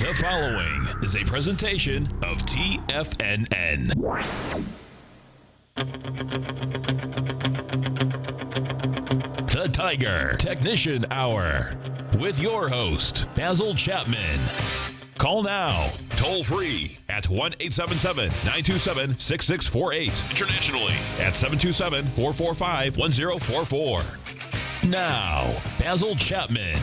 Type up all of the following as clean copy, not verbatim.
The following is a presentation of TFNN. The Tiger Technician Hour with your host, Basil Chapman. Call now, toll free at 1-877-927-6648. Internationally at 727-445-1044. Now, Basil Chapman.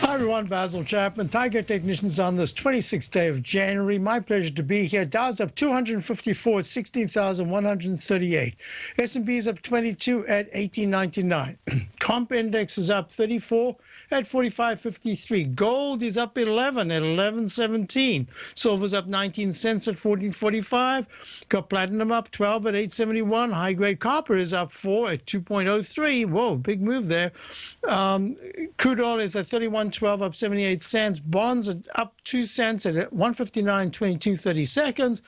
Hi everyone, Basil Chapman, Tiger Technicians on this 26th day of January. My pleasure to be here. Dow's up 254 at 16,138. S&P is up 22 at 1899. Comp index is up 34 at 4553. Gold is up 11 at 1117. Silver's up 19 cents at 1445. Got platinum up 12 at 871. High grade copper is up 4 at 2.03. Whoa, big move there. Crude oil is at 31.12, up 78 cents. Bonds are up 2 cents at 159.22 30 seconds.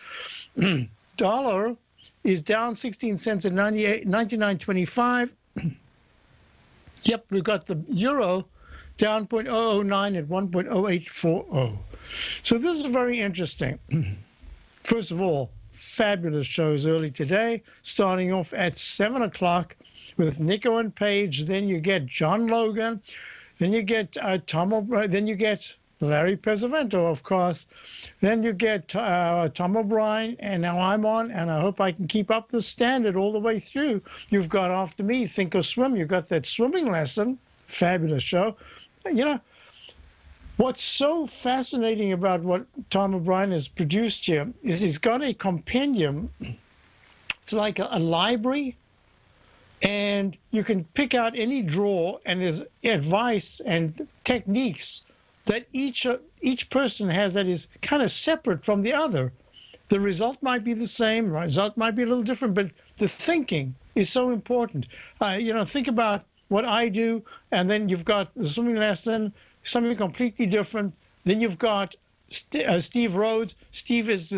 Dollar is down 16 cents at 99.25. Yep, we've got the euro down 0.009 at 1.0840. So this is very interesting. First of all, fabulous shows early today, starting off at 7 o'clock with Nico and Paige. Then you get John Logan. Then you get Tom O'Brien. Then you get Larry Pesavento, of course. Then you get Tom O'Brien, and now I'm on, and I hope I can keep up the standard all the way through. You've got After Me, Think or Swim. You've got that swimming lesson. Fabulous show. You know, what's so fascinating about what Tom O'Brien has produced here is he's got a compendium. It's like a library, and you can pick out any drawer, and there's advice and techniques that each person has that is kind of separate from the other. The result might be the same, the result might be a little different, but the thinking is so important. Think about what I do, and then you've got the swimming lesson, something completely different. Then you've got Steve Rhodes. Steve is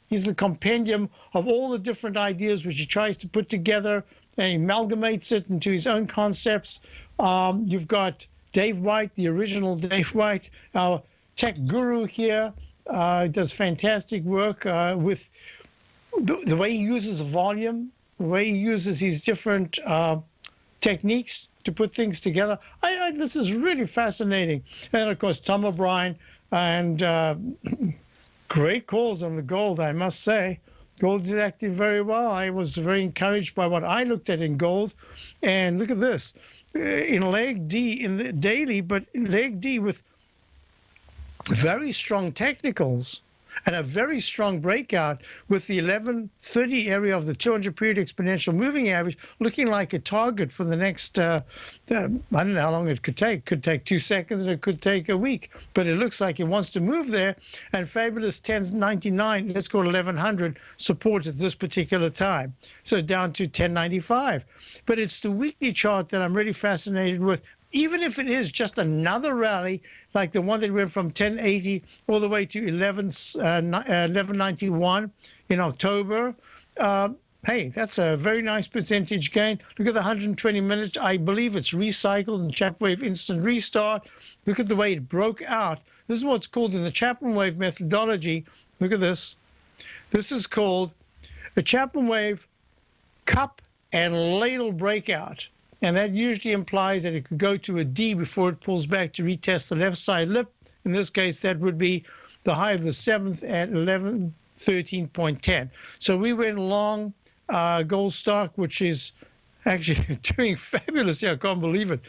he's the compendium of all the different ideas which he tries to put together and amalgamates it into his own concepts. You've got Dave White, the original Dave White, our tech guru here, does fantastic work with the way he uses volume, the way he uses his different techniques to put things together. This is really fascinating. And of course, Tom O'Brien, and great calls on the gold, I must say. Gold is acting very well. I was very encouraged by what I looked at in gold. And look at this. In leg D, in the daily, but in leg D with very strong technicals and a very strong breakout with the 1130 area of the 200-period exponential moving average looking like a target for the next, I don't know how long it could take. It could take 2 seconds and it could take a week. But it looks like it wants to move there. And fabulous 1099, let's call it 1100, supports at this particular time. So down to 1095. But it's the weekly chart that I'm really fascinated with. Even if it is just another rally, like the one that went from 1080 all the way to 1191 in October, hey, that's a very nice percentage gain. Look at the 120 minutes. I believe it's recycled in Chapman Wave Instant Restart. Look at the way it broke out. This is what's called in the Chapman Wave methodology. Look at this. This is called a Chapman Wave cup and ladle breakout. And that usually implies that it could go to a D before it pulls back to retest the left side lip. In this case, that would be the high of the 7th at 1113.10. So we went long gold stock, which is actually doing fabulous here. I can't believe it.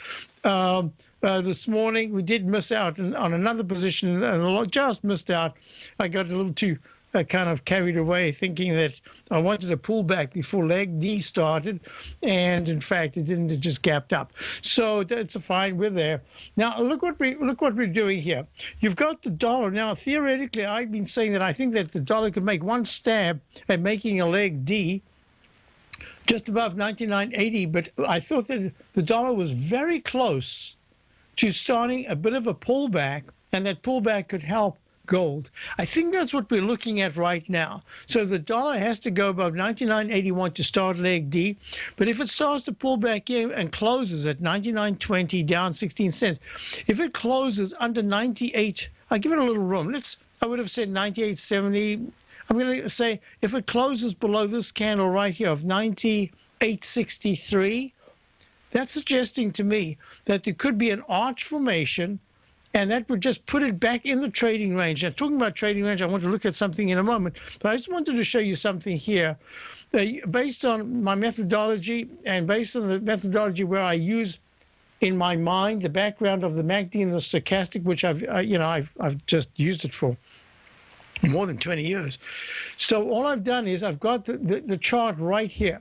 This morning, we did miss out on another position, and just missed out. I got a little too kind of carried away thinking that I wanted to pull back before leg D started, and in fact it didn't. It just gapped up. So that's a fine. We're there. Now look what we're doing here. You've got the dollar. Now theoretically, I've been saying that I think that the dollar could make one stab at making a leg D just above 99.80, but I thought that the dollar was very close to starting a bit of a pullback, and that pullback could help gold. I think that's what we're looking at right now. So the dollar has to go above 99.81 to start leg D. But if it starts to pull back in and closes at 99.20, down 16 cents, if it closes under 98 I give it a little room. I would have said 98.70. I'm going to say if it closes below this candle right here of 98.63, that's suggesting to me that there could be an arch formation, and that would just put it back in the trading range. Now, talking about trading range, I want to look at something in a moment, but I just wanted to show you something here. Based on my methodology and based on the methodology where I use in my mind the background of the MACD and the stochastic, which I've just used it for more than 20 years. So all I've done is I've got the chart right here.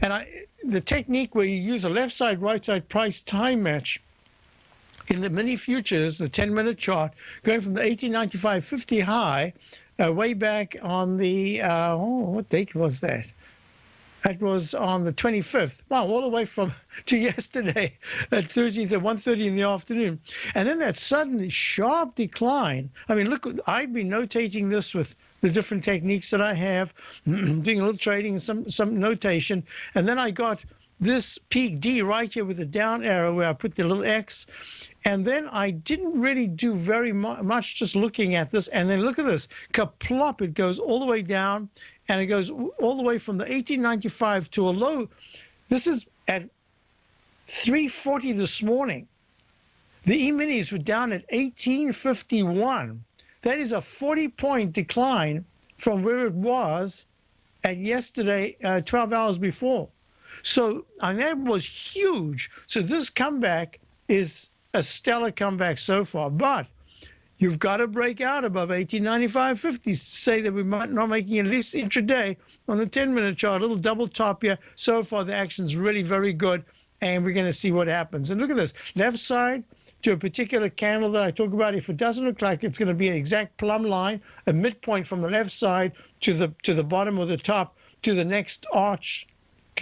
And the technique where you use a left side, right side price time match in the mini futures, the 10-minute chart, going from the 1895.50 high way back on the, what date was that? That was on the 25th. Wow, all the way to yesterday at 13th at 1:30 in the afternoon. And then that sudden sharp decline. I mean, look, I'd been notating this with the different techniques that I have, doing a little trading and some notation. And then I got this peak D right here with the down arrow where I put the little X. And then I didn't really do very much just looking at this. And then look at this, kaplop, it goes all the way down. And it goes all the way from the 1895 to a low. This is at 3:40 this morning. The E-minis were down at 1851. That is a 40-point decline from where it was at yesterday, 12 hours before. So, and that was huge. So this comeback is a stellar comeback so far. But you've got to break out above 1895.50 to say that we might not making at least intraday on the 10-minute chart, a little double top here. So far, the action's really very good, and we're going to see what happens. And look at this, left side to a particular candle that I talk about. If it doesn't look like it's going to be an exact plumb line, a midpoint from the left side to the bottom or the top to the next arch,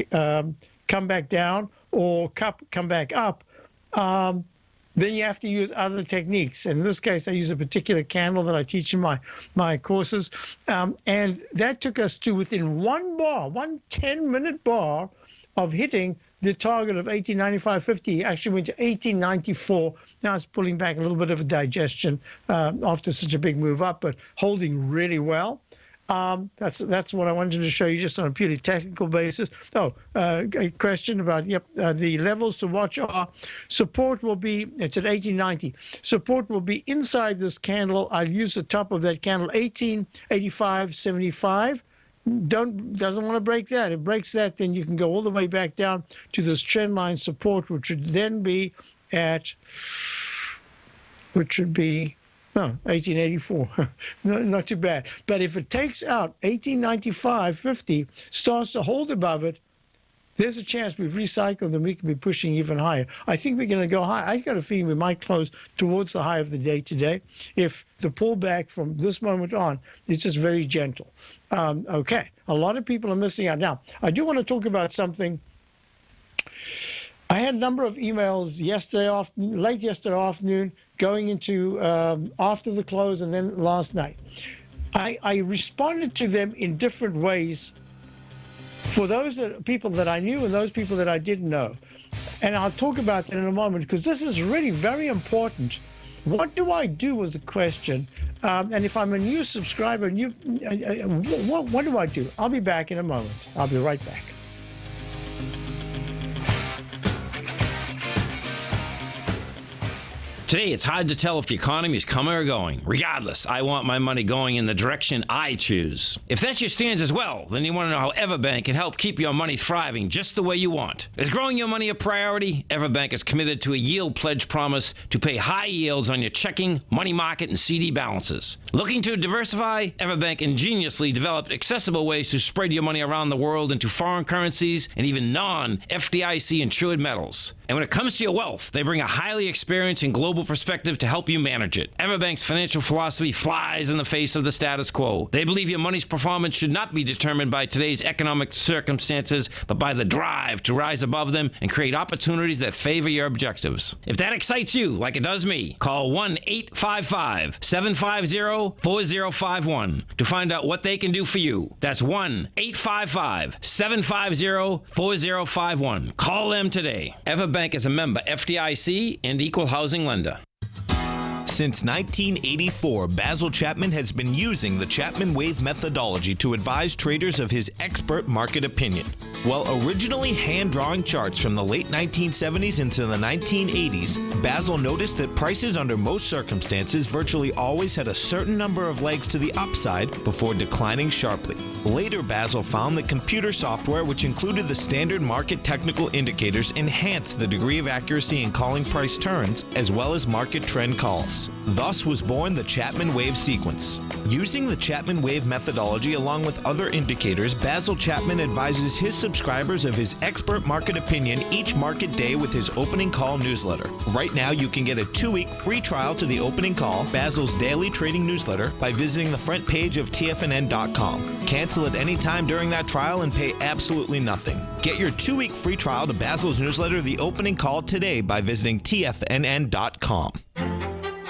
come back down or come back up, then you have to use other techniques. And in this case, I use a particular candle that I teach in my courses. And that took us to within one 10-minute bar of hitting the target of 1895.50. Actually went to 1894. Now it's pulling back a little bit of a digestion after such a big move up, but holding really well. That's what I wanted to show you just on a purely technical basis. A question about, the levels to watch are support will be, it's at 1890. Support will be inside this candle. I'll use the top of that candle, 1885.75. Doesn't want to break that. If it breaks that, then you can go all the way back down to this trend line support, which would then be at, 1884. Not too bad. But if it takes out 1895.50, starts to hold above it, there's a chance we've recycled and we can be pushing even higher. I think we're going to go high. I've got a feeling we might close towards the high of the day today if the pullback from this moment on is just very gentle. Okay, a lot of people are missing out. Now, I do want to talk about something. I had a number of emails late yesterday afternoon, going into after the close and then last night. I responded to them in different ways for those people that I knew and those people that I didn't know. And I'll talk about that in a moment because this is really very important. What do I do was a question. And if I'm a new subscriber, what do I do? I'll be back in a moment. I'll be right back. Today, it's hard to tell if the economy is coming or going. Regardless, I want my money going in the direction I choose. If that's your stance as well, then you want to know how Everbank can help keep your money thriving just the way you want. Is growing your money a priority? Everbank is committed to a yield pledge promise to pay high yields on your checking, money market, and CD balances. Looking to diversify? Everbank ingeniously developed accessible ways to spread your money around the world into foreign currencies and even non-FDIC insured metals. And when it comes to your wealth, they bring a highly experienced and global perspective to help you manage it. Everbank's financial philosophy flies in the face of the status quo. They believe your money's performance should not be determined by today's economic circumstances, but by the drive to rise above them and create opportunities that favor your objectives. If that excites you, like it does me, call 1-855-750-4051 to find out what they can do for you. That's 1-855-750-4051. Call them today. Everbank is a member FDIC and equal housing lender. Since 1984, Basil Chapman has been using the Chapman Wave methodology to advise traders of his expert market opinion. While originally hand-drawing charts from the late 1970s into the 1980s, Basil noticed that prices under most circumstances virtually always had a certain number of legs to the upside before declining sharply. Later, Basil found that computer software, which included the standard market technical indicators, enhanced the degree of accuracy in calling price turns as well as market trend calls. Thus was born the Chapman Wave sequence. Using the Chapman Wave methodology along with other indicators, Basil Chapman advises his subscribers of his expert market opinion each market day with his opening call newsletter. Right now, you can get a 2-week free trial to the opening call, Basil's daily trading newsletter, by visiting the front page of TFNN.com. Cancel at any time during that trial and pay absolutely nothing. Get your 2-week free trial to Basil's newsletter, The Opening Call, today by visiting TFNN.com.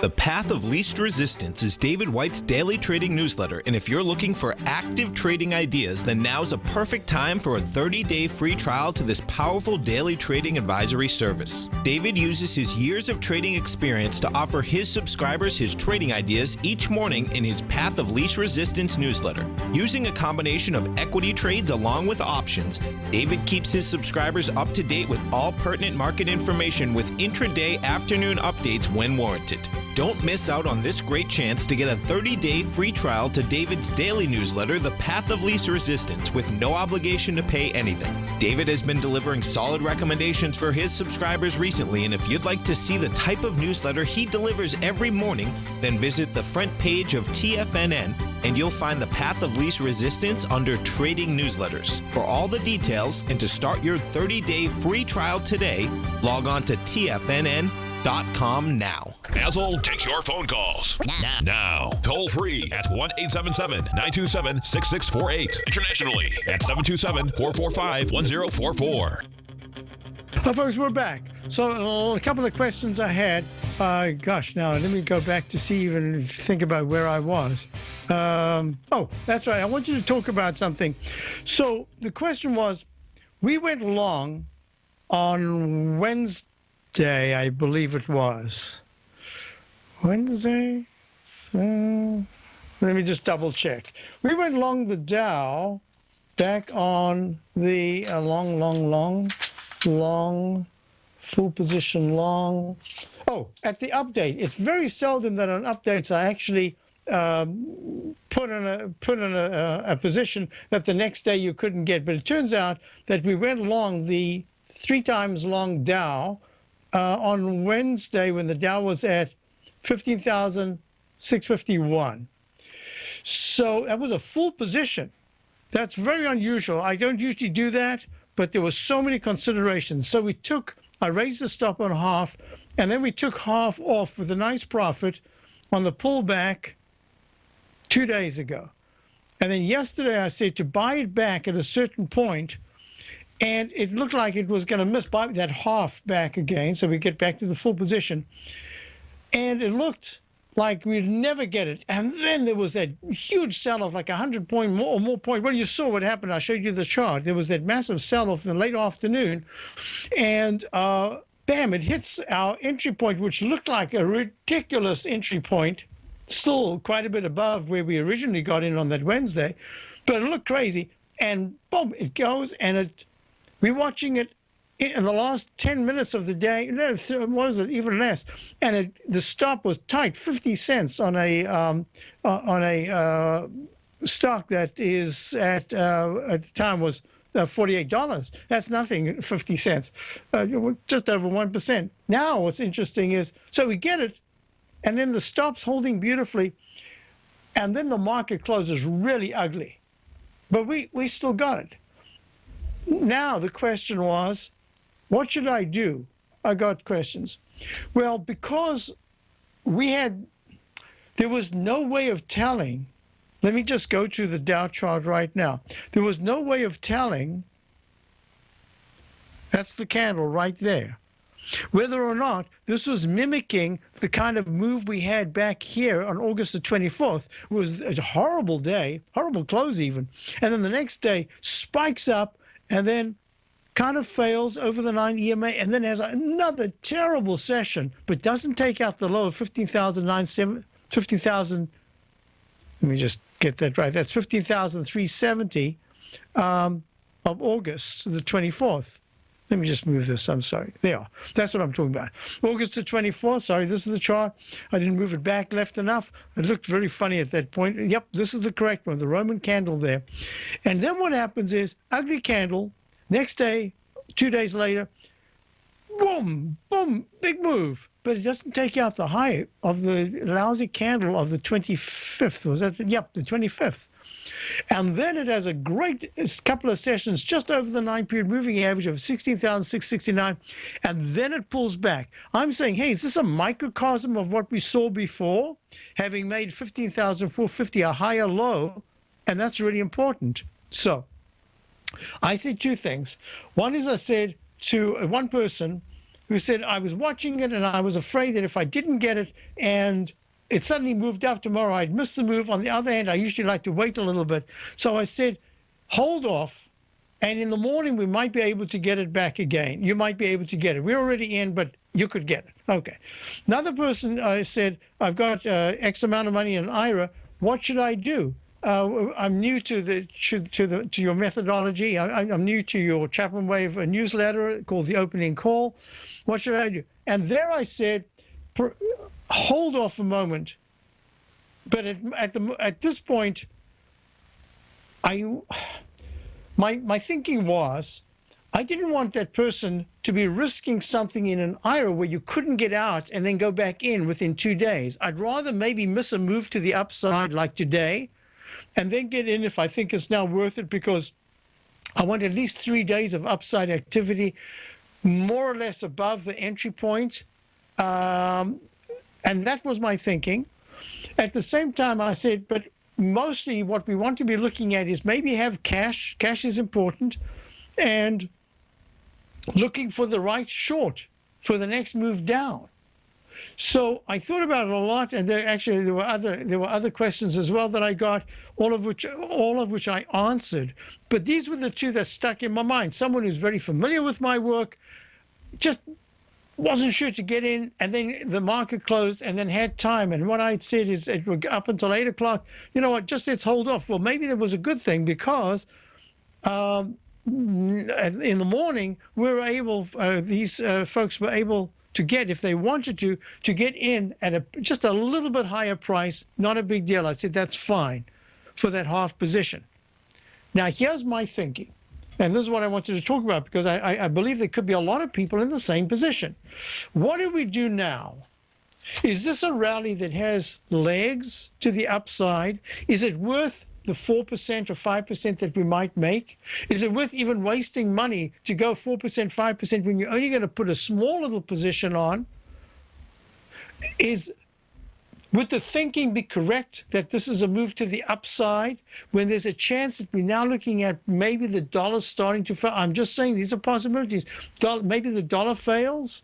The Path of Least Resistance is David White's daily trading newsletter, and if you're looking for active trading ideas, then now's a perfect time for a 30-day free trial to this powerful daily trading advisory service. David uses his years of trading experience to offer his subscribers his trading ideas each morning in his Path of Least Resistance newsletter. Using a combination of equity trades along with options, David keeps his subscribers up to date with all pertinent market information with intraday afternoon updates when warranted. Don't miss out on this great chance to get a 30-day free trial to David's daily newsletter, The Path of Least Resistance, with no obligation to pay anything. David has been delivering solid recommendations for his subscribers recently, and if you'd like to see the type of newsletter he delivers every morning, then visit the front page of TFNN and you'll find the Path of Least Resistance under Trading Newsletters. For all the details and to start your 30-day free trial today, log on to TFNN.com now. Basil takes your phone calls. Now. Toll free at 1-877-927-6648. Internationally at 727-445-1044. Folks, we're back. So a couple of questions I had. Gosh, now let me go back to see even think about where I was. Oh, that's right. I want you to talk about something. So the question was, we went long on Wednesday, I believe it was. Wednesday? Let me just double check. We went long the Dow back on the long, full position long. Oh, at the update. It's very seldom that on updates I actually put in a position that the next day you couldn't get. But it turns out that we went long the 3 times long Dow on Wednesday when the Dow was at 15,651. So that was a full position. That's very unusual. I don't usually do that, but there were so many considerations. So I raised the stop on half, and then we took half off with a nice profit on the pullback 2 days ago. And then yesterday I said to buy it back at a certain point, and it looked like it was going to miss by that half back again, so we get back to the full position. And it looked like we'd never get it. And then there was that huge sell-off, like 100 point more point. Well, you saw what happened. I showed you the chart. There was that massive sell-off in the late afternoon. And bam, it hits our entry point, which looked like a ridiculous entry point, still quite a bit above where we originally got in on that Wednesday. But it looked crazy. And boom, it goes. And we're watching it in the last 10 minutes of the day. No, what is it? Even less. And the stop was tight, 50 cents on a stock that is at the time was $48. That's nothing, 50 cents, just over 1%. Now what's interesting is, so we get it, and then the stop's holding beautifully, and then the market closes really ugly. But we still got it. Now the question was, what should I do? I got questions. Well, because there was no way of telling. Let me just go to the Dow chart right now. There was no way of telling, that's the candle right there, whether or not this was mimicking the kind of move we had back here on August the 24th. It was a horrible day, horrible close even. And then the next day spikes up and then kind of fails over the 9 EMA and then has another terrible session, but doesn't take out the low of 15,000. Let me just get that right. That's 15,370 of August the 24th. Let me just move this. I'm sorry. There. That's what I'm talking about. August the 24th. Sorry, this is the chart. I didn't move it back left enough. It looked very funny at that point. Yep, this is the correct one, the Roman candle there. And then what happens is ugly candle. Next day, 2 days later, boom, boom, big move. But it doesn't take out the high of the lousy candle of the 25th. Was that? Yep, the 25th. And then it has a great couple of sessions just over the 9-period moving average of 16,669, and then it pulls back. I'm saying, hey, is this a microcosm of what we saw before, having made 15,450 a higher low? And that's really important. So I said two things. One is I said to one person who said, I was watching it and I was afraid that if I didn't get it and it suddenly moved up tomorrow, I'd miss the move. On the other hand, I usually like to wait a little bit. So I said, hold off. And in the morning, we might be able to get it back again. You might be able to get it. We're already in, but you could get it. Okay. Another person said, I've got X amount of money in IRA. What should I do? I'm new to your methodology. I'm new to your Chapman Wave newsletter called The Opening Call. What should I do? And there I said, hold off a moment. But at this point, my thinking was, I didn't want that person to be risking something in an IRA where you couldn't get out and then go back in within 2 days. I'd rather maybe miss a move to the upside like today, and then get in if I think it's now worth it, because I want at least 3 days of upside activity, more or less above the entry point. And that was my thinking. At the same time, I said, but mostly what we want to be looking at is maybe have cash. Cash is important. And looking for the right short for the next move down. So I thought about it a lot, and there were other questions as well that I got, all of which I answered. But these were the two that stuck in my mind. Someone who's very familiar with my work, just wasn't sure to get in, and then the market closed, and then had time. And what I said is, it would go up until 8 o'clock. You know what? Just let's hold off. Well, maybe that was a good thing, because in the morning these folks were able to get, if they wanted to get in at just a little bit higher price. Not a big deal. I said, that's fine for that half position. Now, here's my thinking. And this is what I wanted to talk about, because I believe there could be a lot of people in the same position. What do we do now? Is this a rally that has legs to the upside? Is it worth the 4% or 5% that we might make? Is it worth even wasting money to go 4%, 5% when you're only going to put a small little position on? Would the thinking be correct that this is a move to the upside when there's a chance that we're now looking at maybe the dollar starting to fail? I'm just saying these are possibilities. Maybe the dollar fails.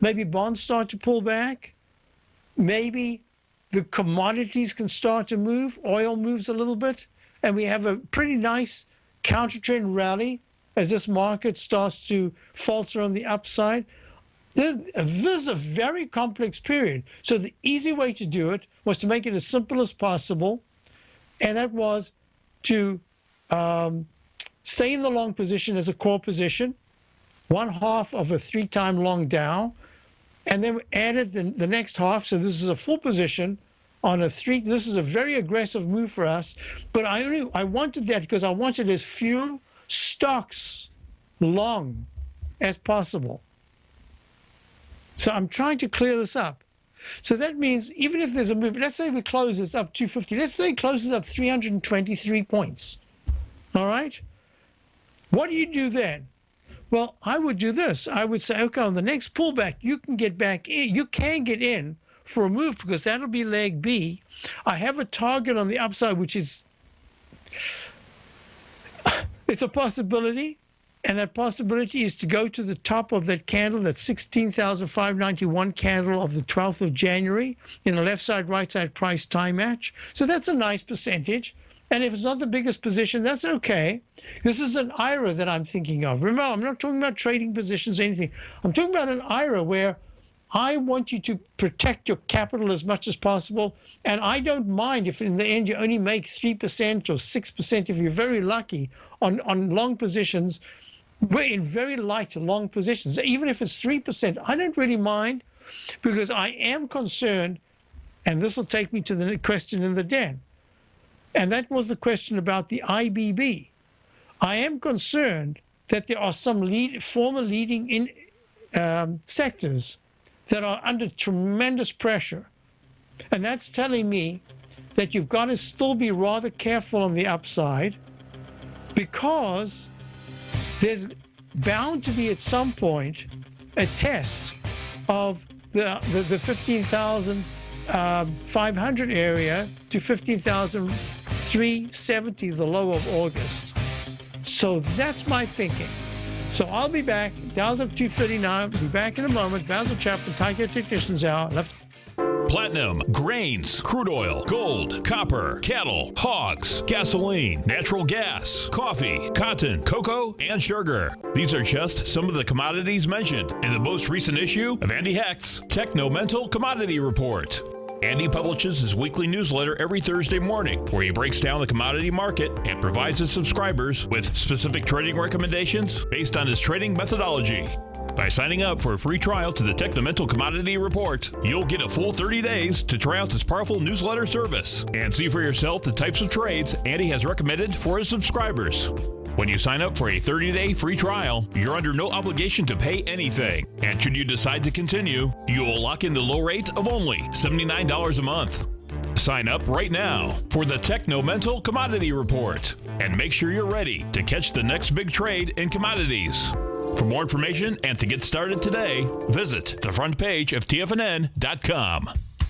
Maybe bonds start to pull back. Maybe the commodities can start to move. Oil moves a little bit. And we have a pretty nice counter-trend rally as this market starts to falter on the upside. This is a very complex period. So the easy way to do it was to make it as simple as possible. And that was to stay in the long position as a core position, 1/2 of a 3-time long Dow, and then added the next half. So this is a full position on a 3. This is a very aggressive move for us. But I wanted that because I wanted as few stocks long as possible. So I'm trying to clear this up. So that means even if there's a move, let's say we close this up 250, let's say it closes up 323 points. All right? What do you do then? Well, I would do this. I would say, okay, on the next pullback, you can get back in. You can get in for a move because that'll be leg B. I have a target on the upside, which is, it's a possibility. And that possibility is to go to the top of that candle, that 16,591 candle of the 12th of January in a left side, right side price time match. So that's a nice percentage. And if it's not the biggest position, that's okay. This is an IRA that I'm thinking of. Remember, I'm not talking about trading positions or anything. I'm talking about an IRA where I want you to protect your capital as much as possible. And I don't mind if in the end you only make 3% or 6% if you're very lucky on long positions. We're in very light long positions. Even if it's 3%, I don't really mind, because I am concerned, and this will take me to the question in the den. And that was the question about the IBB. I am concerned that there are some former leading sectors that are under tremendous pressure. And that's telling me that you've got to still be rather careful on the upside, because there's bound to be at some point a test of the 15,500 area to 15,370, the low of August. So that's my thinking. So I'll be back. Dow's up 239. I'll be back in a moment. Basil Chapman, Tiger Technicians Hour. Left. Platinum, grains, crude oil, gold, copper, cattle, hogs, gasoline, natural gas, coffee, cotton, cocoa, and sugar. These are just some of the commodities mentioned in the most recent issue of Andy Hecht's Techno-Mental Commodity Report. Andy publishes his weekly newsletter every Thursday morning, where he breaks down the commodity market and provides his subscribers with specific trading recommendations based on his trading methodology. By signing up for a free trial to the Techno-Mental Commodity Report, you'll get a full 30 days to try out this powerful newsletter service and see for yourself the types of trades Andy has recommended for his subscribers. When you sign up for a 30-day free trial, you're under no obligation to pay anything. And should you decide to continue, you will lock in the low rate of only $79 a month. Sign up right now for the Techno-Mental Commodity Report and make sure you're ready to catch the next big trade in commodities. For more information and to get started today, visit the front page of TFNN.com.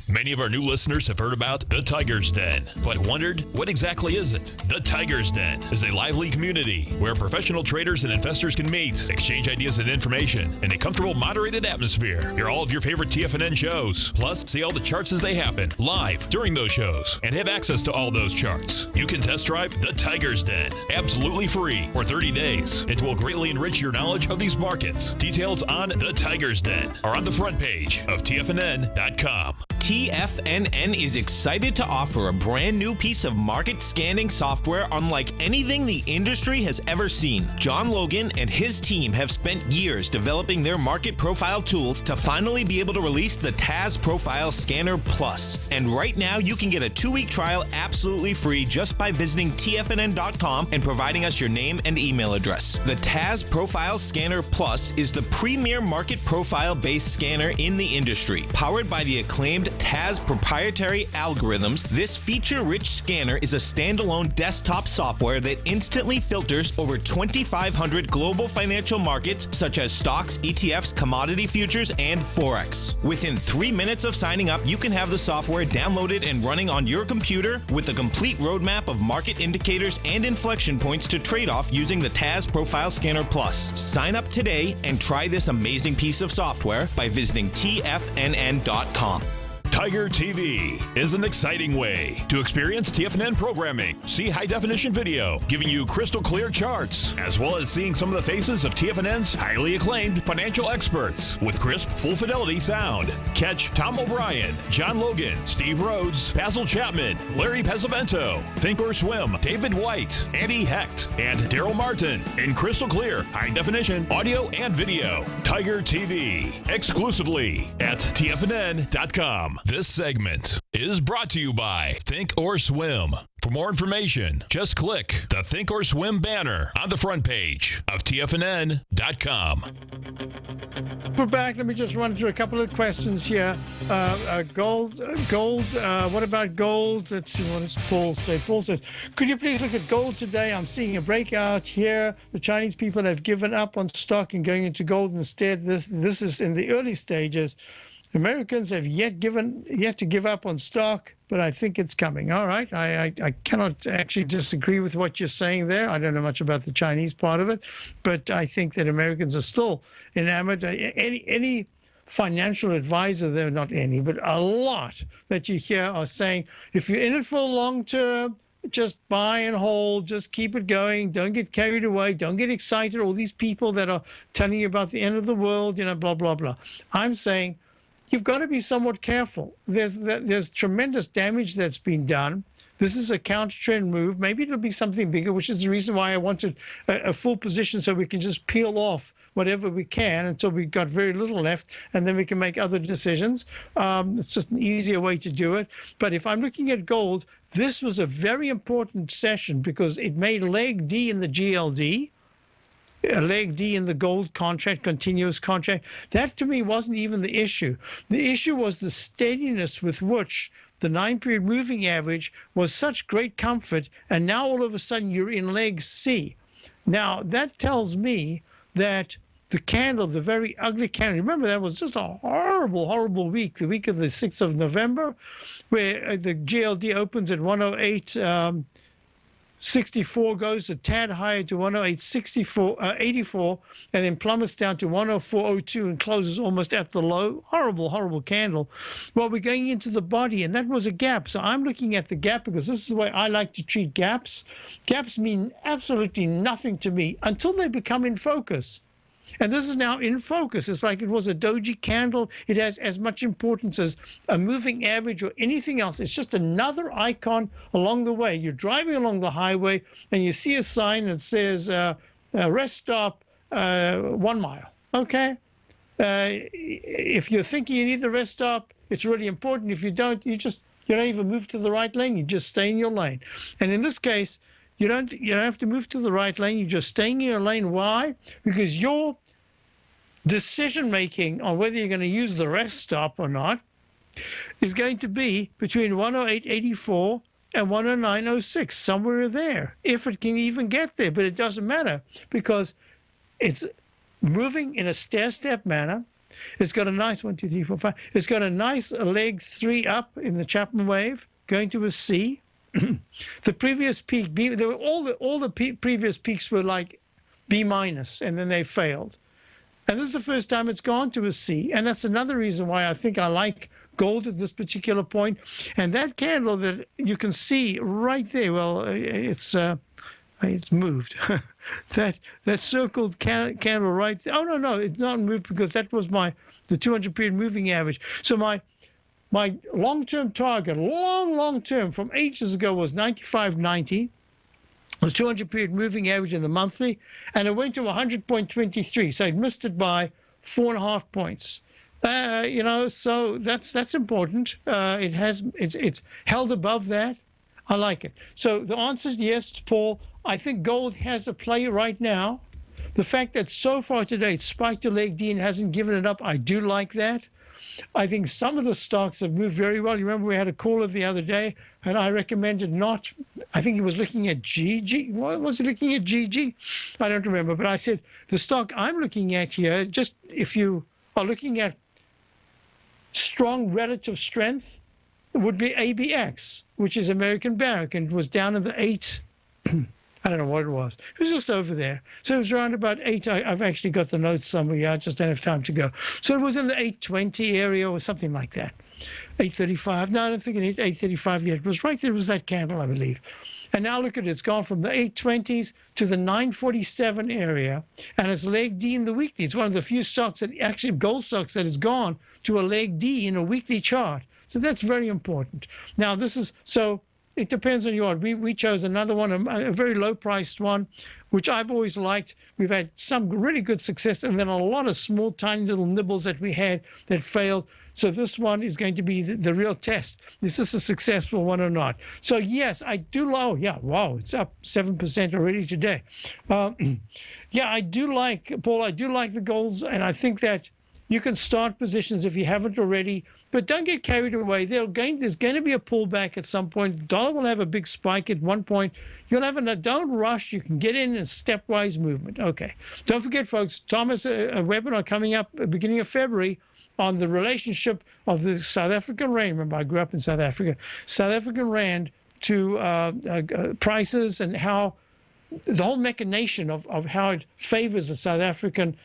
Many of our new listeners have heard about the Tiger's Den, but wondered, what exactly is it? The Tiger's Den is a lively community where professional traders and investors can meet, exchange ideas and information in a comfortable, moderated atmosphere. Hear all of your favorite TFNN shows, plus see all the charts as they happen live during those shows, and have access to all those charts. You can test drive the Tiger's Den absolutely free for 30 days. It will greatly enrich your knowledge of these markets. Details on the Tiger's Den are on the front page of TFNN.com. TFNN is excited to offer a brand new piece of market scanning software unlike anything the industry has ever seen. John Logan and his team have spent years developing their market profile tools to finally be able to release the TAS Profile Scanner Plus. And right now you can get a 2-week trial absolutely free just by visiting TFNN.com and providing us your name and email address. The TAS Profile Scanner Plus is the premier market profile based scanner in the industry. Powered by the acclaimed TAS proprietary algorithms, this feature-rich scanner is a standalone desktop software that instantly filters over 2,500 global financial markets such as stocks, ETFs, commodity futures, and Forex. Within 3 minutes of signing up, you can have the software downloaded and running on your computer with a complete roadmap of market indicators and inflection points to trade off using the TAS Profile Scanner Plus. Sign up today and try this amazing piece of software by visiting TFNN.com. Tiger TV is an exciting way to experience TFNN programming. See high-definition video, giving you crystal clear charts, as well as seeing some of the faces of TFNN's highly acclaimed financial experts with crisp, full-fidelity sound. Catch Tom O'Brien, John Logan, Steve Rhodes, Basil Chapman, Larry Pesavento, Think or Swim, David White, Andy Hecht, and Daryl Martin in crystal clear, high-definition audio and video. Tiger TV, exclusively at TFNN.com. This segment is brought to you by Think or Swim. For more information, just click the Think or Swim banner on the front page of TFNN.com. We're back. Let me just run through a couple of questions here. Gold. What about gold? Let's see what does Paul say. Paul says, could you please look at gold today? I'm seeing a breakout here. The Chinese people have given up on stock and going into gold instead. This is in the early stages. Americans have yet to give up on stock, but I think it's coming. All right. I cannot actually disagree with what you're saying there. I don't know much about the Chinese part of it, but I think that Americans are still enamored. Any financial advisor there, not any, but a lot that you hear are saying, if you're in it for long term, just buy and hold, just keep it going. Don't get carried away. Don't get excited. All these people that are telling you about the end of the world, blah, blah, blah. I'm saying you've got to be somewhat careful. There's tremendous damage that's been done. This is a counter-trend move. Maybe it'll be something bigger, which is the reason why I wanted a full position so we can just peel off whatever we can until we've got very little left, and then we can make other decisions. It's just an easier way to do it. But if I'm looking at gold, this was a very important session because it made leg D in the GLD, a leg D in the gold contract, continuous contract. That to me wasn't even the issue. The issue was the steadiness with which the 9-period moving average was such great comfort, and now all of a sudden you're in leg C. Now that tells me that the candle, the very ugly candle, remember that was just a horrible, horrible week, the week of the 6th of November, where the GLD opens at 108.64, goes a tad higher to 108.84, and then plummets down to 104.02 and closes almost at the low. Horrible, horrible candle. Well, we're going into the body, and that was a gap. So I'm looking at the gap because this is the way I like to treat gaps. Gaps mean absolutely nothing to me until they become in focus. And this is now in focus. It's like it was a doji candle. It has as much importance as a moving average or anything else. It's just another icon along the way. You're driving along the highway and you see a sign that says rest stop 1 mile. Okay? If you're thinking you need the rest stop, it's really important. If you don't, you don't even move to the right lane. You just stay in your lane. And in this case, you don't have to move to the right lane. You're just staying in your lane. Why? Because your decision making on whether you're going to use the rest stop or not is going to be between 108.84 and 109.06, somewhere there, if it can even get there. But it doesn't matter because it's moving in a stair-step manner. It's got a nice 1, 2, 3, 4, 5. It's got a nice leg 3 up in the Chapman wave, going to a C. The previous peak, there were all the previous peaks were like B minus, and then they failed. And this is the first time it's gone to a C, and that's another reason why I think I like gold at this particular point. And that candle that you can see right there, well, it's moved. that circled candle right there. Oh no, it's not moved because that was the 200-period moving average. So my long-term target, long-term from ages ago was 95.90, the 200-period moving average in the monthly, and it went to 100.23. So it missed it by 4.5 points. So that's important. It's held above that. I like it. So the answer is yes, Paul. I think gold has a play right now. The fact that so far today it spiked to leg D and hasn't given it up, I do like that. I think some of the stocks have moved very well. You remember we had a caller the other day, and I recommended not. I think he was looking at GG. What was he looking at? GG? I don't remember. But I said the stock I'm looking at here, just if you are looking at strong relative strength, it would be ABX, which is American Barrick, and it was down in the 8. I don't know what it was. It was just over there. So it was around about 8. I've actually got the notes somewhere. I just don't have time to go. So it was in the 820 area or something like that. 835. No, I don't think it hit 835 yet. It was right there. It was that candle, I believe. And now look at it. It's gone from the 820s to the 947 area. And it's leg D in the weekly. It's one of the few stocks that actually, gold stocks, that has gone to a leg D in a weekly chart. So that's very important. Now, it depends on your. We chose another one, a very low-priced one, which I've always liked. We've had some really good success, and then a lot of small, tiny little nibbles that we had that failed. So this one is going to be the real test. Is this a successful one or not? So yes, I do. Oh yeah, wow, it's up 7% already today. Yeah, I do like, Paul. I do like the golds, and I think that you can start positions if you haven't already. But don't get carried away. There's going to be a pullback at some point. The dollar will have a big spike at one point. Don't rush. You can get in a stepwise movement. Okay. Don't forget, folks, Tom has a webinar coming up at the beginning of February on the relationship of the South African rand. Remember, I grew up in South Africa. South African rand to prices and how the whole machination of how it favors the South African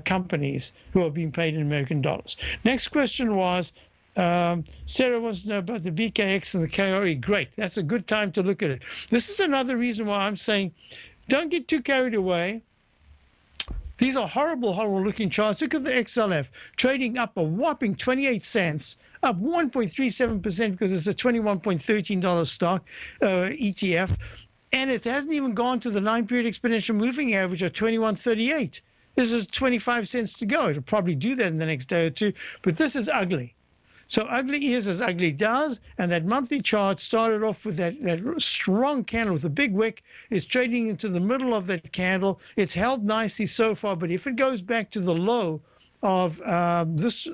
companies who are being paid in American dollars. Next question was, Sarah wants to know about the BKX and the KRE. Great. That's a good time to look at it. This is another reason why I'm saying don't get too carried away. These are horrible, horrible looking charts. Look at the XLF trading up a whopping 28 cents, up 1.37% because it's a $21.13 stock ETF. And it hasn't even gone to the 9-period exponential moving average of 21.38. This is 25 cents to go. It'll probably do that in the next day or two, but this is ugly. So ugly is as ugly does, and that monthly chart started off with that strong candle with a big wick. It's trading into the middle of that candle. It's held nicely so far, but if it goes back to the low of this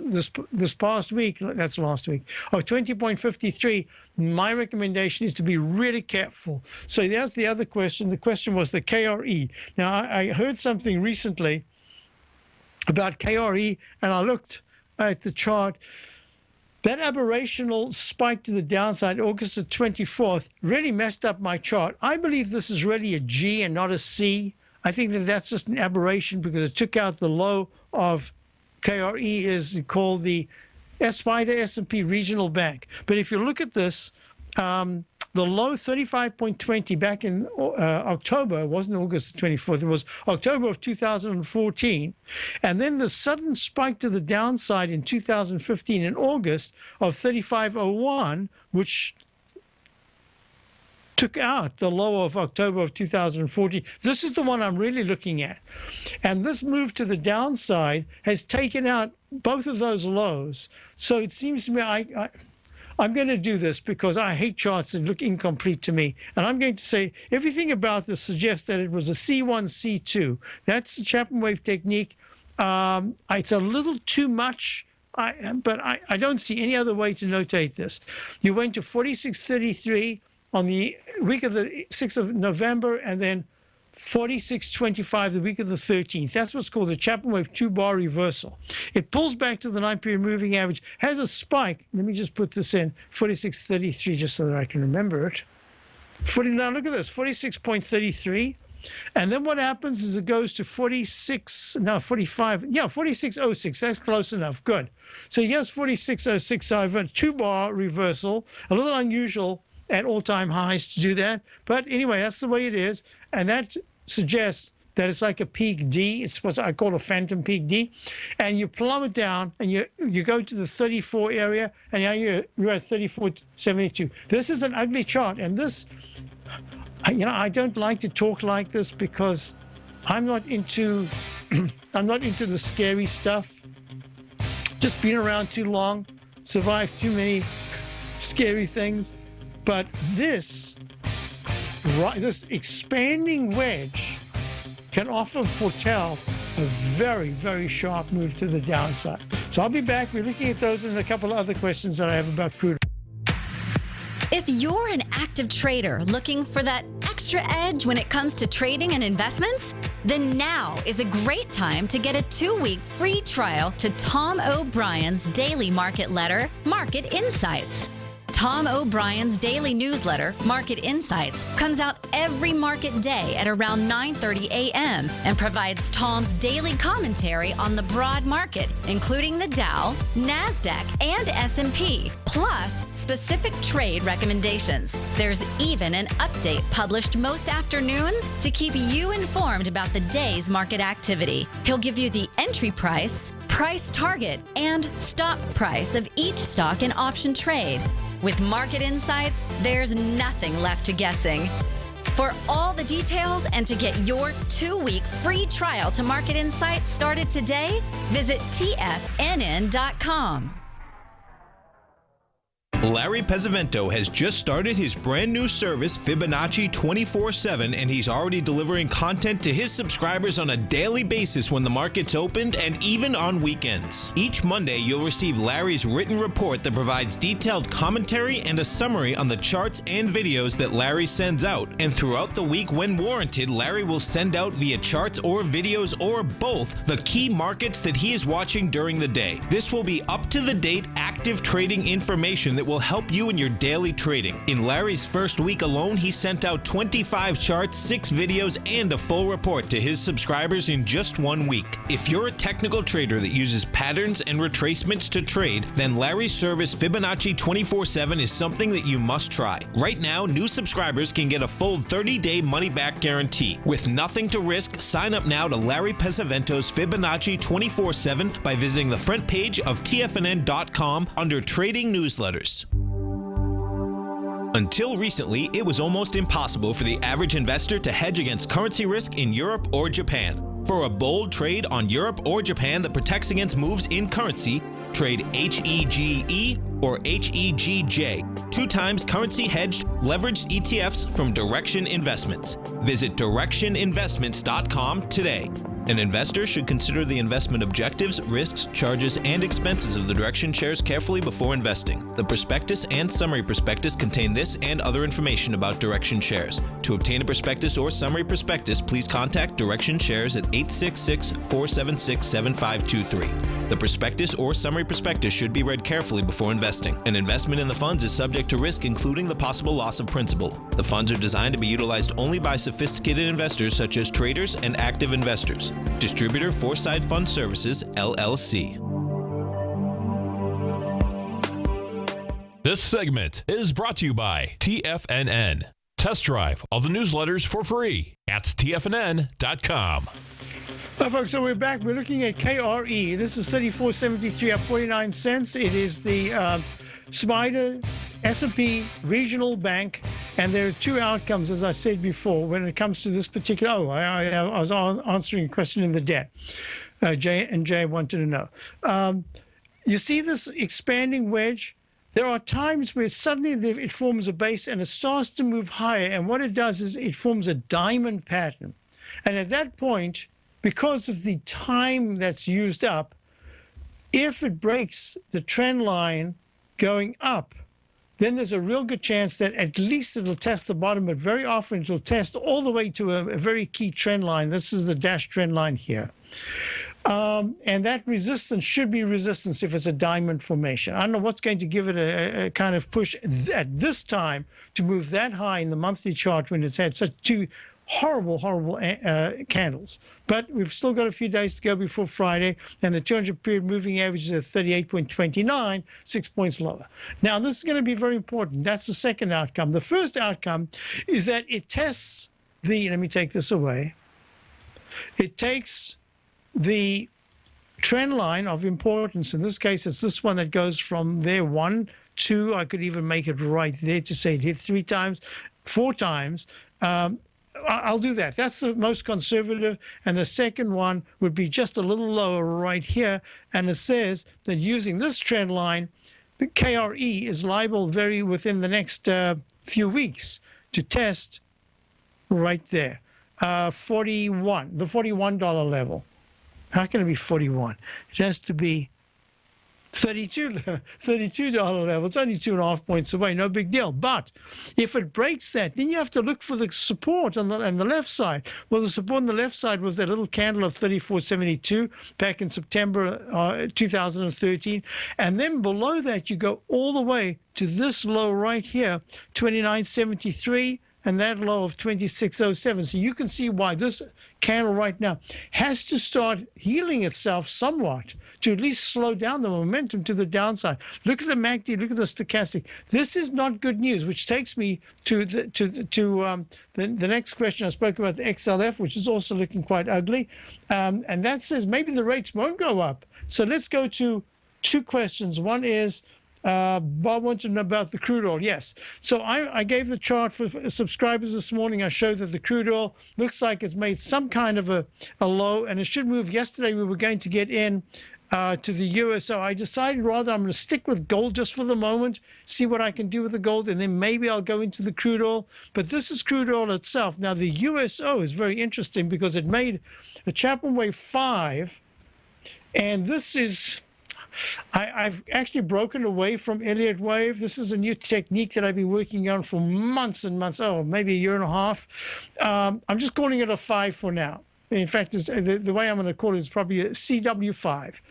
past week, that's last week, of 20.53, my recommendation is to be really careful. So there's the other question. The question was the KRE. Now, I heard something recently about KRE, and I looked at the chart. That aberrational spike to the downside, August the 24th, really messed up my chart. I believe this is really a G and not a C. I think that that's just an aberration because it took out the low of KRE, is called the SPIDA S&P Regional Bank. But if you look at this, the low 35.20 back in October, it wasn't August 24th, it was October of 2014. And then the sudden spike to the downside in 2015 in August of 35.01, which took out the low of October of 2014. This is the one I'm really looking at. And this move to the downside has taken out both of those lows. So it seems to me I'm going to do this because I hate charts that look incomplete to me. And I'm going to say everything about this suggests that it was a C1, C2. That's the Chapman wave technique. It's a little too much, but I don't see any other way to notate this. You went to 46.33 on the week of the 6th of November, and then 46.25 the week of the 13th. That's what's called the Chapman wave 2-bar reversal. It pulls back to the 9-period moving average, has a spike. Let me just put this in, 46.33, just so that I can remember it. Now look at this, 46.33. And then what happens is it goes to 45, yeah, 46.06. That's close enough. Good. So here's 46.06. So I've a 2-bar reversal, a little unusual at all-time highs to do that. But anyway, that's the way it is. And that suggests that it's like a peak D. It's what I call a phantom peak D. And you plummet down and you go to the 34 area, and now you're at 34.72. This is an ugly chart. And this, I don't like to talk like this because I'm not into the scary stuff. Just been around too long, survived too many scary things. But this expanding wedge can often foretell a very, very sharp move to the downside. So I'll be back. We're looking at those and a couple of other questions that I have about crude. If you're an active trader looking for that extra edge when it comes to trading and investments, then now is a great time to get a 2-week free trial to Tom O'Brien's daily market letter, Market Insights. Tom O'Brien's daily newsletter, Market Insights, comes out every market day at around 9:30 a.m. and provides Tom's daily commentary on the broad market, including the Dow, NASDAQ, and S&P, plus specific trade recommendations. There's even an update published most afternoons to keep you informed about the day's market activity. He'll give you the entry price, price target, and stop price of each stock and option trade. With Market Insights, there's nothing left to guessing. For all the details and to get your 2-week free trial to Market Insights started today, visit TFNN.com. Larry Pesavento has just started his brand new service, Fibonacci 24/7, and he's already delivering content to his subscribers on a daily basis when the market's opened and even on weekends. Each Monday, you'll receive Larry's written report that provides detailed commentary and a summary on the charts and videos that Larry sends out. And throughout the week, when warranted, Larry will send out via charts or videos or both the key markets that he is watching during the day. This will be up-to-the-date active trading information that will will help you in your daily trading. In Larry's first week alone, he sent out 25 charts, 6 videos, and a full report to his subscribers in just 1 week. If you're a technical trader that uses patterns and retracements to trade, then Larry's service Fibonacci 24/7 is something that you must try. Right now, new subscribers can get a full 30-day money-back guarantee. With nothing to risk, sign up now to Larry Pesavento's Fibonacci 24/7 by visiting the front page of TFNN.com under Trading Newsletters. Until recently, it was almost impossible for the average investor to hedge against currency risk in Europe or Japan. For a bold trade on Europe or Japan that protects against moves in currency, trade HEGE or HEGJ, 2 times currency hedged leveraged ETFs from Direction Investments. Visit directioninvestments.com today. An investor should consider the investment objectives, risks, charges, and expenses of the Direction shares carefully before investing. The prospectus and summary prospectus contain this and other information about Direction shares. To obtain a prospectus or summary prospectus, please contact Direction shares at 866-476-7523. The prospectus or summary prospectus should be read carefully before investing. An investment in the funds is subject to risk, including the possible loss of principal. The funds are designed to be utilized only by sophisticated investors such as traders and active investors. Distributor Foresight Fund Services, LLC. This segment is brought to you by TFNN. Test drive all the newsletters for free at TFNN.com. Well, folks, so we're back. We're looking at KRE. This is 34.73 up 49 cents. It is the Spider S&P Regional Bank, and there are 2 outcomes, as I said before, when it comes to this particular. Oh, I was answering a question in the debt. Jay wanted to know. You see this expanding wedge? There are times where suddenly it forms a base and it starts to move higher, and what it does is it forms a diamond pattern. And at that point, because of the time that's used up, if it breaks the trend line going up, then there's a real good chance that at least it'll test the bottom, but very often it'll test all the way to a very key trend line. This is the dash trend line here. And that resistance should be resistance if it's a diamond formation. I don't know what's going to give it a kind of push at this time to move that high in the monthly chart when it's had such 2 horrible candles. But we've still got a few days to go before Friday, and the 200-period moving average is at 38.29, 6 points lower. Now, this is going to be very important. That's the second outcome. The first outcome is that it tests the, let me take this away. It takes the trend line of importance. In this case, it's this one that goes from there 1, 2. I could even make it right there to say it hit 3 times, 4 times. I'll do that. That's the most conservative. And the second one would be just a little lower right here. And it says that using this trend line, the KRE is liable within the next few weeks to test right there. 41, the $41 level. How can it be 41? It has to be $32 level. It's only 2.5 points away. No big deal. But if it breaks that, then you have to look for the support on the left side. Well, the support on the left side was that little candle of 34.72 back in September 2013. And then below that, you go all the way to this low right here, 29.73. And that low of 26.07. So you can see why this candle right now has to start healing itself somewhat to at least slow down the momentum to the downside. Look at the MACD, look at the stochastic. This is not good news, which takes me to the next question. I spoke about the XLF, which is also looking quite ugly. And that says maybe the rates won't go up. So let's go to 2 questions. One is, Bob wanted to know about the crude oil. Yes. So I gave the chart for subscribers this morning. I showed that the crude oil looks like it's made some kind of a low, and it should move. Yesterday, we were going to get in to the USO. I decided rather I'm going to stick with gold just for the moment, see what I can do with the gold, and then maybe I'll go into the crude oil. But this is crude oil itself. Now, the USO is very interesting because it made a Chapman Wave 5, and this is... I've actually broken away from Elliott Wave. This is a new technique that I've been working on for months and months, maybe a year and a half. I'm just calling it a 5 for now. In fact, the way I'm going to call it is probably a CW5.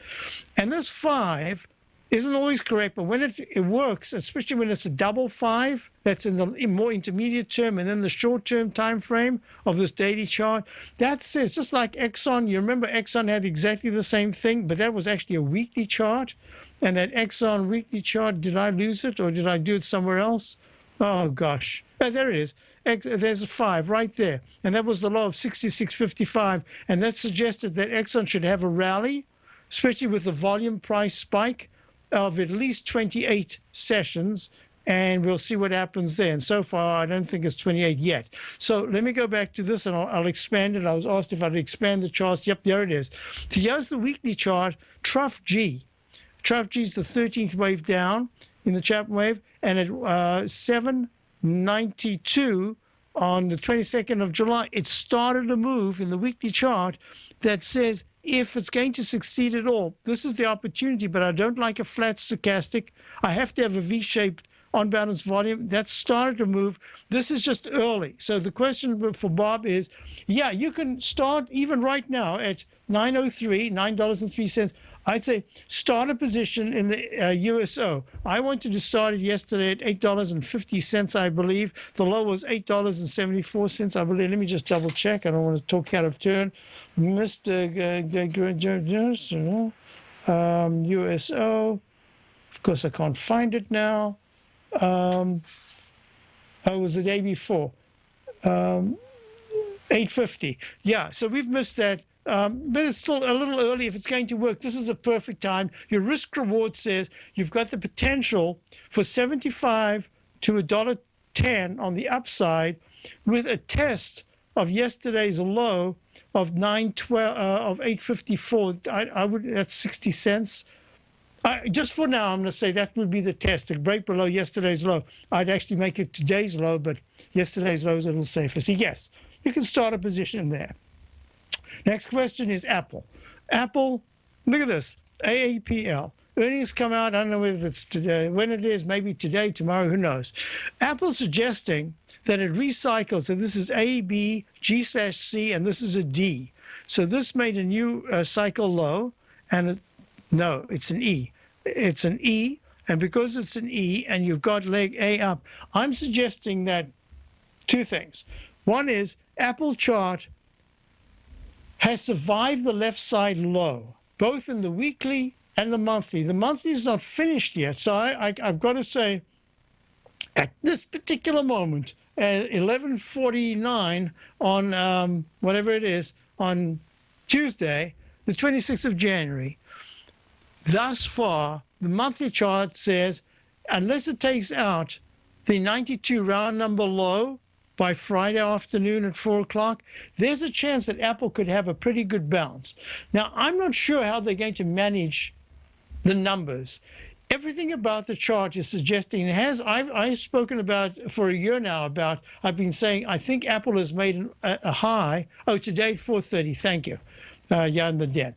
And this 5 isn't always correct, but when it works, especially when it's a double 5, that's in the more intermediate term, and then the short-term time frame of this daily chart, that says, just like Exxon, you remember Exxon had exactly the same thing, but that was actually a weekly chart, and that Exxon weekly chart, did I lose it, or did I do it somewhere else? Oh, gosh. Oh, there it is. There's a 5 right there, and that was the low of 66.55, and that suggested that Exxon should have a rally, especially with the volume price spike of at least 28 sessions, and we'll see what happens there. And so far, I don't think it's 28 yet. So let me go back to this, and I'll expand it. I was asked if I'd expand the charts. Yep, there it is. So here's the weekly chart, Trough G. Trough G is the 13th wave down in the Chapman wave, and at 792 on the 22nd of July, it started a move in the weekly chart that says, if it's going to succeed at all, this is the opportunity, but I don't like a flat stochastic. I have to have a V-shaped on-balance volume. That started to move. This is just early. So the question for Bob is, yeah, you can start even right now at $9.03. I'd say start a position in the USO. I wanted to start it yesterday at $8.50, I believe. The low was $8.74, I believe. Let me just double check. I don't want to talk out of turn. Mr. USO. Of course, I can't find it now. It was the day before. 850. Yeah, so we've missed that. But it's still a little early if it's going to work. This is a perfect time. Your risk reward says you've got the potential for 75 to $1.10 on the upside with a test of yesterday's low of 854. I would, that's 60 cents. Just for now, I'm going to say that would be the test. To break below yesterday's low. I'd actually make it today's low, but yesterday's low is a little safer. So yes, you can start a position there. Next question is Apple. Apple, look at this, AAPL. Earnings come out, I don't know whether it's today, when it is, maybe today, tomorrow, who knows. Apple's suggesting that it recycles, so this is A, B, G/C, and this is a D. So this made a new cycle low, and no, it's an E. It's an E, and because it's an E, and you've got leg A up, I'm suggesting that two things. One is Apple chart has survived the left side low, both in the weekly and the monthly. The monthly is not finished yet, so I've got to say, at this particular moment, at 11:49 on whatever it is, on Tuesday, the 26th of January, thus far, the monthly chart says, unless it takes out the 92 round number low, by Friday afternoon at 4 o'clock, there's a chance that Apple could have a pretty good bounce. Now, I'm not sure how they're going to manage the numbers. Everything about the chart is suggesting it has. I've spoken about for a year now about, I've been saying, I think Apple has made a high. Oh, today at 4:30. Thank you. Yeah, in the den.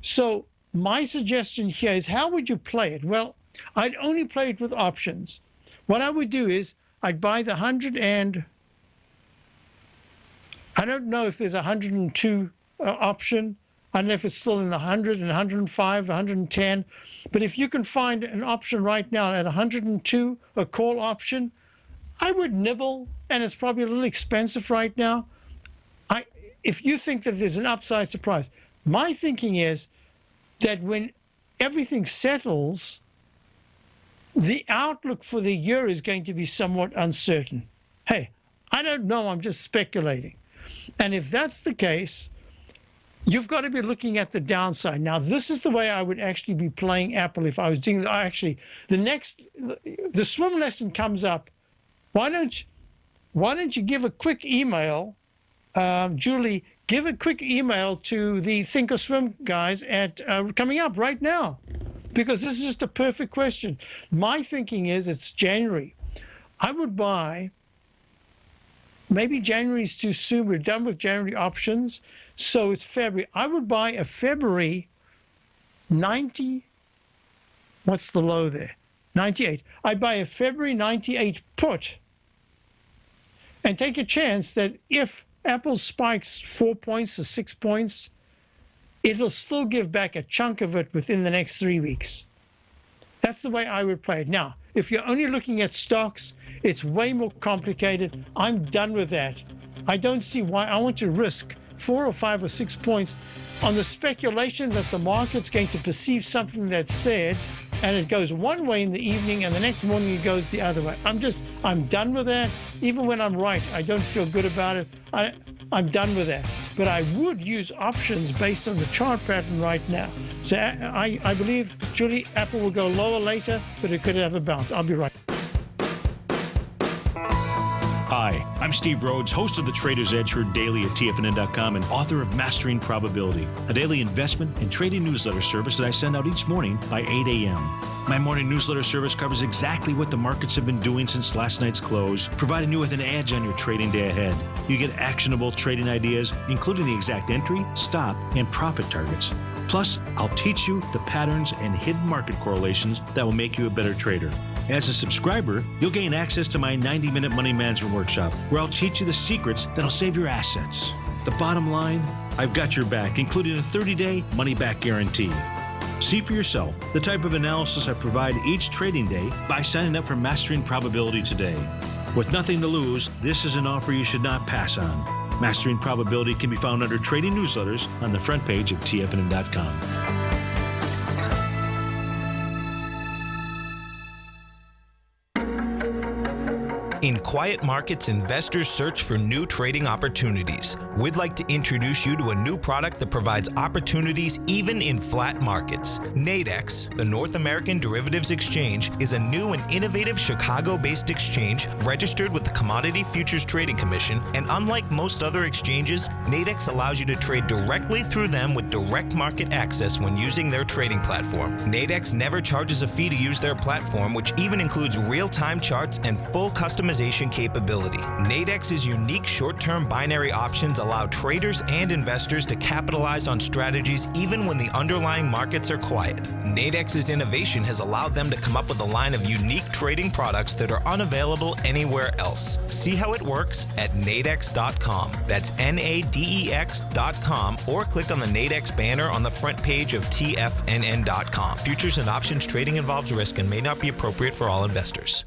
So my suggestion here is, how would you play it? Well, I'd only play it with options. What I would do is, I'd buy the 100 and I don't know if there's a 102 option. I don't know if it's still in the 100 and 105, 110. But if you can find an option right now at 102, a call option, I would nibble, and it's probably a little expensive right now. If you think that there's an upside surprise, my thinking is that when everything settles, the outlook for the year is going to be somewhat uncertain. Hey, I don't know, I'm just speculating. And if that's the case, you've got to be looking at the downside. Now, this is the way I would actually be playing Apple if I was doing, the swim lesson comes up. Why don't you give a quick email, Julie, give a quick email to the Think or Swim guys at coming up right now. Because this is just a perfect question. My thinking is it's January. I would buy, maybe January is too soon. We're done with January options. So it's February. I would buy a February 90. What's the low there? 98. I'd buy a February 98 put and take a chance that if Apple spikes 4 points or 6 points, it'll still give back a chunk of it within the next 3 weeks. That's the way I would play it. Now, if you're only looking at stocks, it's way more complicated. I'm done with that. I don't see why I want to risk 4 or 5 or 6 points on the speculation that the market's going to perceive something that's said, and it goes one way in the evening and the next morning it goes the other way. I'm done with that. Even when I'm right, I don't feel good about it. I'm done with that. But I would use options based on the chart pattern right now. So I believe, Julie, Apple will go lower later, but it could have a bounce. I'll be right. Hi, I'm Steve Rhodes, host of the Trader's Edge heard daily at TFNN.com and author of Mastering Probability, a daily investment and trading newsletter service that I send out each morning by 8 a.m. My morning newsletter service covers exactly what the markets have been doing since last night's close, providing you with an edge on your trading day ahead. You get actionable trading ideas, including the exact entry, stop, and profit targets. Plus, I'll teach you the patterns and hidden market correlations that will make you a better trader. As a subscriber, you'll gain access to my 90-minute money management workshop, where I'll teach you the secrets that'll save your assets. The bottom line, I've got your back, including a 30-day money-back guarantee. See for yourself the type of analysis I provide each trading day by signing up for Mastering Probability today. With nothing to lose, this is an offer you should not pass on. Mastering Probability can be found under Trading Newsletters on the front page of TFNN.com. In quiet markets, investors search for new trading opportunities. We'd like to introduce you to a new product that provides opportunities even in flat markets. Nadex, the North American Derivatives Exchange, is a new and innovative Chicago-based exchange registered with the Commodity Futures Trading Commission, and unlike most other exchanges, Nadex allows you to trade directly through them with direct market access when using their trading platform. Nadex never charges a fee to use their platform, which even includes real-time charts and full customization capability. Nadex's unique short-term binary options allow traders and investors to capitalize on strategies even when the underlying markets are quiet. Nadex's innovation has allowed them to come up with a line of unique trading products that are unavailable anywhere else. See how it works at nadex.com. That's NADEX.com, or click on the Nadex banner on the front page of TFNN.com. Futures and options trading involves risk and may not be appropriate for all investors.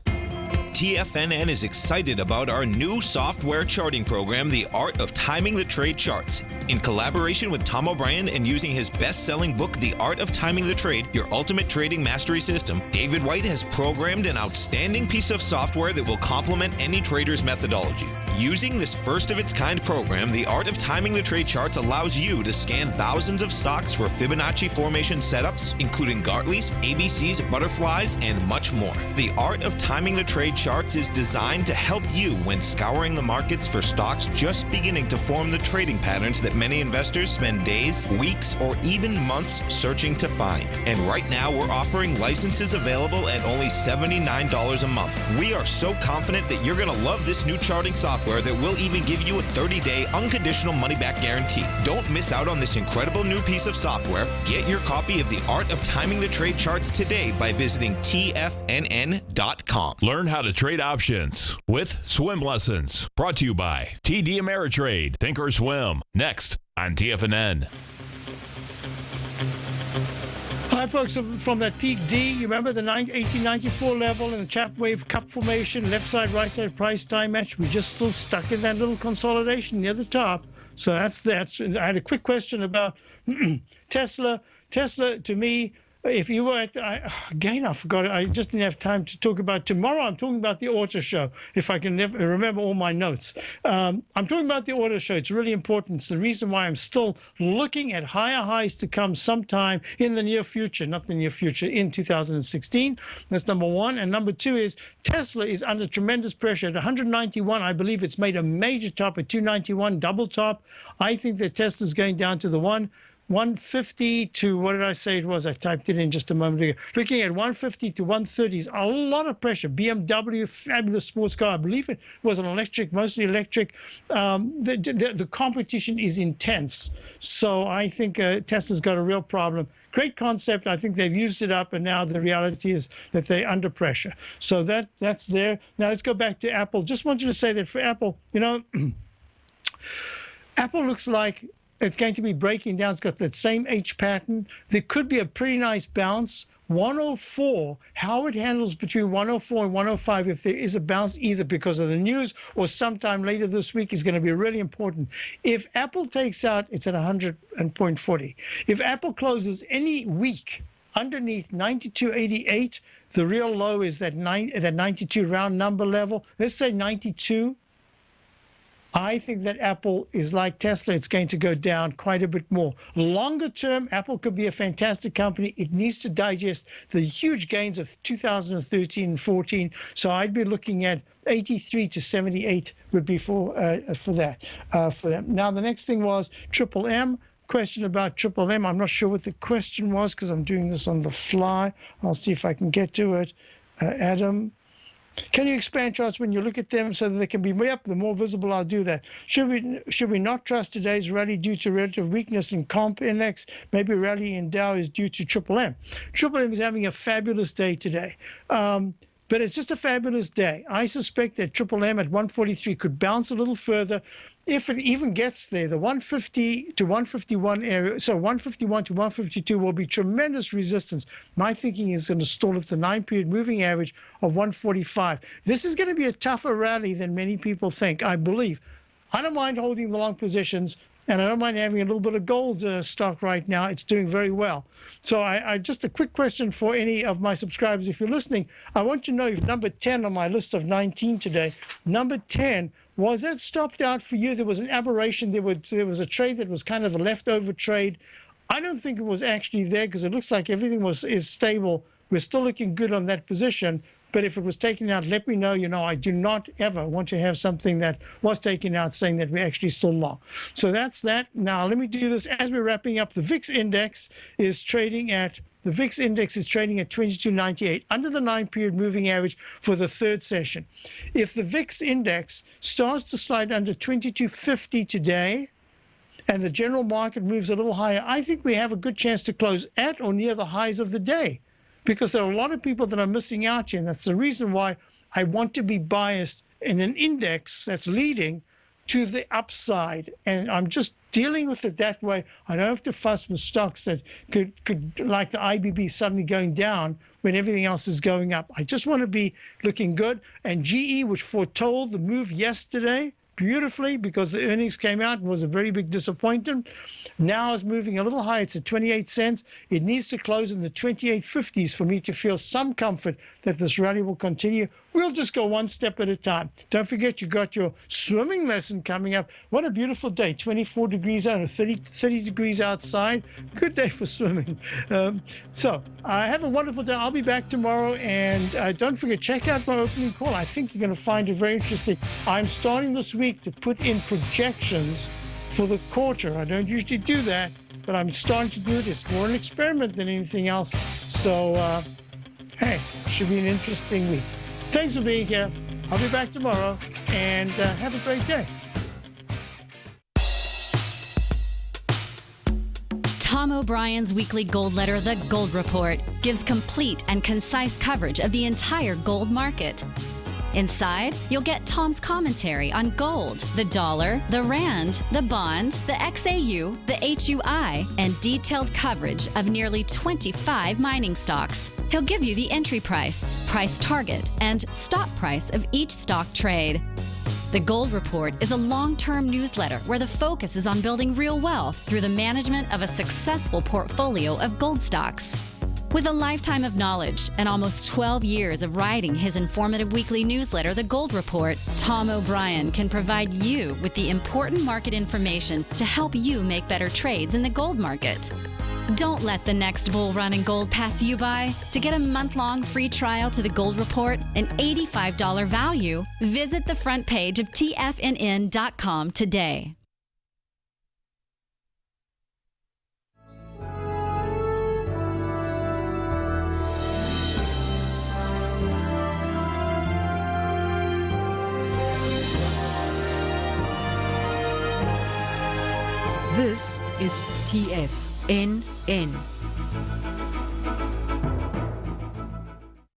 TFNN is excited about our new software charting program, The Art of Timing the Trade Charts. In collaboration with Tom O'Brien and using his best-selling book, The Art of Timing the Trade, Your Ultimate Trading Mastery System, David White has programmed an outstanding piece of software that will complement any trader's methodology. Using this first-of-its-kind program, The Art of Timing the Trade Charts allows you to scan thousands of stocks for Fibonacci formation setups, including Gartley's, ABC's, butterflies, and much more. The Art of Timing the Trade Charts is designed to help you when scouring the markets for stocks just beginning to form the trading patterns that many investors spend days, weeks, or even months searching to find. And right now, we're offering licenses available at only $79 a month. We are so confident that you're going to love this new charting software that will even give you a 30-day unconditional money-back guarantee. Don't miss out on this incredible new piece of software. Get your copy of The Art of Timing the Trade Charts today by visiting TFNN.com. Learn how to trade options with swim lessons. Brought to you by TD Ameritrade. Think or swim. Next on TFNN. Hi, folks. From that peak D, you remember the 1894 level and the Chapman Wave Cup formation, left side, right side, price time match. We're just still stuck in that little consolidation near the top. So that's. I had a quick question about Tesla. Tesla, to me, if you were at again, I forgot it. I just didn't have time to talk about tomorrow. I'm talking about the auto show. If I can remember all my notes, I'm talking about the auto show. It's really important. It's the reason why I'm still looking at higher highs to come sometime in the near future. Not the near future, in 2016. That's number one. And number two is Tesla is under tremendous pressure at 191. I believe it's made a major top at 291, double top. I think that Tesla's going down to the 150 to, what did I say it was? I typed it in just a moment ago. Looking at 150 to 130 is a lot of pressure. BMW, fabulous sports car. I believe it was an electric, mostly electric. The competition is intense. So I think Tesla's got a real problem. Great concept. I think they've used it up, and now the reality is that they're under pressure. So that's there. Now let's go back to Apple. Just wanted to say that for Apple, Apple looks like it's going to be breaking down. It's got that same H pattern. There could be a pretty nice bounce. 104, how it handles between 104 and 105, if there is a bounce, either because of the news or sometime later this week, is going to be really important. If Apple takes out, it's at 100.40. If Apple closes any week underneath 92.88, the real low is that 92 round number level. Let's say 92. I think that Apple is like Tesla. It's going to go down quite a bit more. Longer term, Apple could be a fantastic company. It needs to digest the huge gains of 2013 and 14. So I'd be looking at 83 to 78 would be for that. Now, the next thing was Triple M. Question about Triple M. I'm not sure what the question was because I'm doing this on the fly. I'll see if I can get to it. Adam. Can you expand charts when you look at them so that they can be up? The more visible, I'll do that. Should we not trust today's rally due to relative weakness in comp index? Maybe rally in Dow is due to Triple M. Triple M is having a fabulous day today. But it's just a fabulous day. I suspect that Triple M at 143 could bounce a little further if it even gets there. The 150 to 151 area, so 151 to 152 will be tremendous resistance. My thinking is going to stall at the 9-period moving average of 145. This is going to be a tougher rally than many people think, I believe. I don't mind holding the long positions, and I don't mind having a little bit of gold stock right now. It's doing very well. So I just a quick question for any of my subscribers. If you're listening, I want to know if number 10 on my list of 19 today, number 10, was that stopped out for you? There was an aberration. There was a trade that was kind of a leftover trade. I don't think it was actually there because it looks like everything is stable. We're still looking good on that position. But if it was taken out, let me know. I do not ever want to have something that was taken out saying that we're actually still long. So that's that. Now, let me do this as we're wrapping up. The VIX index is trading at 2298 under the 9-period moving average for the third session. If the VIX index starts to slide under 2250 today, and the general market moves a little higher, I think we have a good chance to close at or near the highs of the day, because there are a lot of people that are missing out here. And that's the reason why I want to be biased in an index that's leading to the upside. And I'm just dealing with it that way. I don't have to fuss with stocks that could like the IBB suddenly going down when everything else is going up. I just want to be looking good. And GE, which foretold the move yesterday beautifully because the earnings came out and was a very big disappointment, now is moving a little higher. It's at 28 cents. It needs to close in the 28.50s for me to feel some comfort that this rally will continue. We'll just go one step at a time. Don't forget, you got your swimming lesson coming up. What a beautiful day. 24 degrees out, 30 degrees outside. Good day for swimming. So have a wonderful day. I'll be back tomorrow. And don't forget, check out my opening call. I think you're going to find it very interesting. I'm starting this week to put in projections for the quarter. I don't usually do that, but I'm starting to do it. It's more an experiment than anything else. So, hey, should be an interesting week. Thanks for being here. I'll be back tomorrow, and have a great day. Tom O'Brien's weekly gold letter, The Gold Report, gives complete and concise coverage of the entire gold market. Inside, you'll get Tom's commentary on gold, the dollar, the rand, the bond, the XAU, the HUI, and detailed coverage of nearly 25 mining stocks. He'll give you the entry price, price target, and stop price of each stock trade. The Gold Report is a long-term newsletter where the focus is on building real wealth through the management of a successful portfolio of gold stocks. With a lifetime of knowledge and almost 12 years of writing his informative weekly newsletter, The Gold Report, Tom O'Brien can provide you with the important market information to help you make better trades in the gold market. Don't let the next bull run in gold pass you by. To get a month-long free trial to The Gold Report, an $85 value, visit the front page of TFNN.com today. This is TFNN.